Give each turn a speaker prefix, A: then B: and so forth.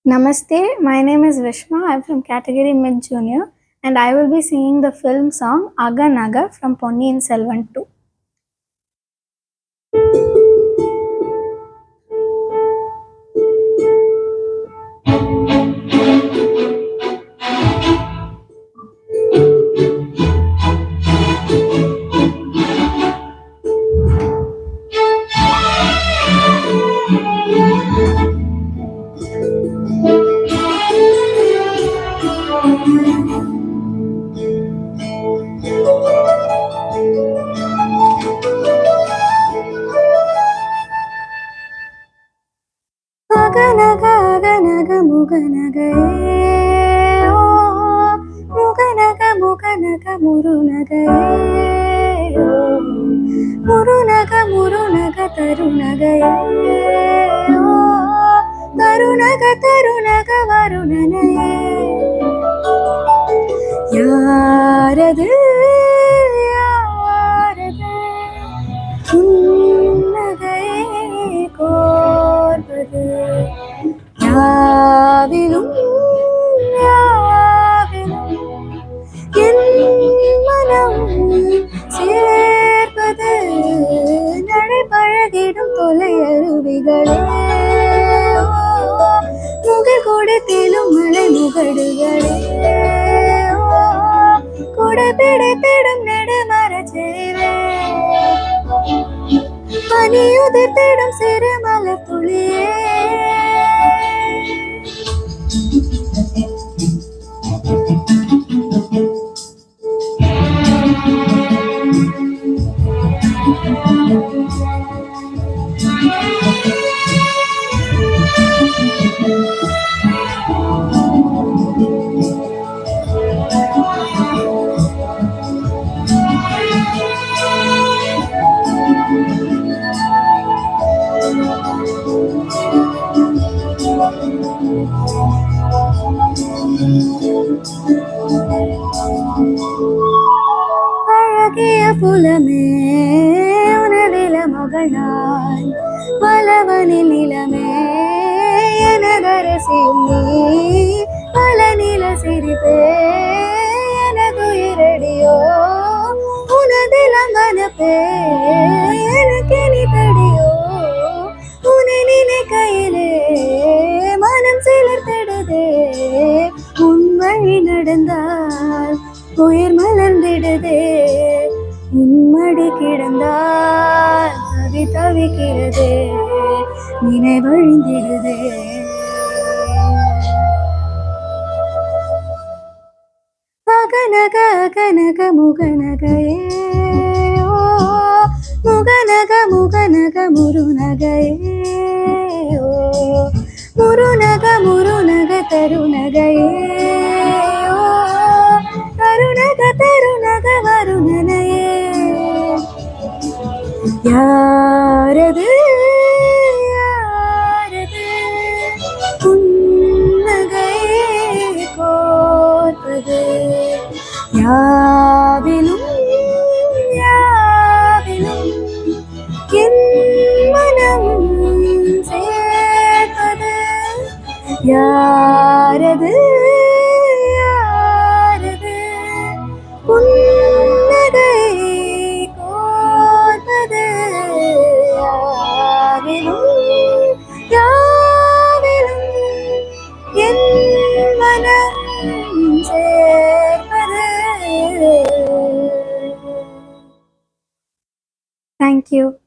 A: Namaste, my name is Vishma. I'm from category Mid Junior and I will be singing the film song Aga Naga from Ponniyin Selvan 2. Aga naga muga naga muga naga muru naga muru naga taru naga taru naga varunana யாரது யாரது புன்னகையை கோர்வது யாவிலும் யாவிலும் என் மனம் சேர்ப்பது நடைபழகிடும் தொலை அருவிகளே முகல் கொடுத்திலும் மலை முகடுகளே கூட பிடித்திடும் நெடுமரச்செறிவே பனியுதிர்த்திடும் சிறு மலர் துளியே அழகிய புலமே உனதில மகளாய் பலவனில் நிலமே எனதரசியும் நீ பல நில சிரிப்பே எனதுயிரடியோ உனதிலம் வனப்பே எனக்கு நீ தடியோ உன்னை நினைக்கையிலே மனம் சிலிர்த்திடுதே உன் வழி நடந்தால் உயிர் மலர்ந்திடுதே உன்மடி கிடந்தால் தவி தவிக்கிறதே நினைவழிந்திடுதே அகநக அகநக முகநகையே முகநக முருநகையே முருநக தருநகையே தருநக வருணனையே யாரது யாரது புன்னகையை கோர்ப்பது யாவிலும் யாவிலும் என் மனம் சேர்ப்பது யாரது யாரது புன்னகை கோர்ப்பது யாவிலும் யாவிலும் என் மனம் சேர்ப்பது. Thank you.